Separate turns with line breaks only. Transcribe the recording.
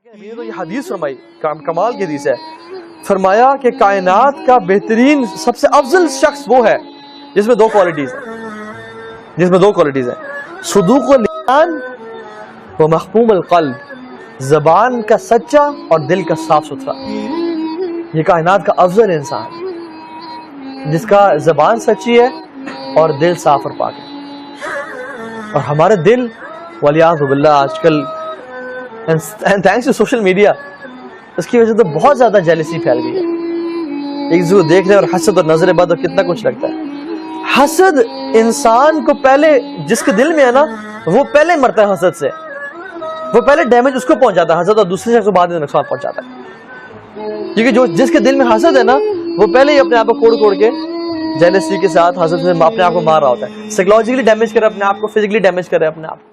तो ये हदीस फरमाई, कमाल की हदीस है। फरमाया कि कायनात का बेहतरीन सबसे अफजल शख्स वो है जिसमें दो क्वालिटीज हैं, सुदूक़ुल लिसान व महफूमुल क़ल्ब, ज़बान का सच्चा और दिल का साफ सुथरा। ये कायनात का अफजल इंसान जिसका ज़बान सच्ची है और दिल साफ और पाक है। और हमारे दिल वलियाज़ु बिल्लाह आजकल थैंक्स टू सोशल मीडिया, इसकी वजह से तो बहुत ज्यादा जेलसी फैल गई है। एक दूसरे को देख रहे हैं और हसद और नजर बद और कितना कुछ लगता है। हसद इंसान को पहले, जिसके दिल में है ना, वो पहले मरता है हसद से, वो पहले डैमेज उसको पहुंचाता है हसद, और दूसरे शख्स को बाद में नुकसान पहुंचाता है। क्योंकि जो जिसके दिल में हसद है ना, वो पहले ही अपने आप को कोड़ के जेलसी के साथ हसद से अपने आप को मार रहा होता है, साइकोलॉजिकली डैमेज करे अपने आप को, फिजिकली डैमेज करे अपने आप को।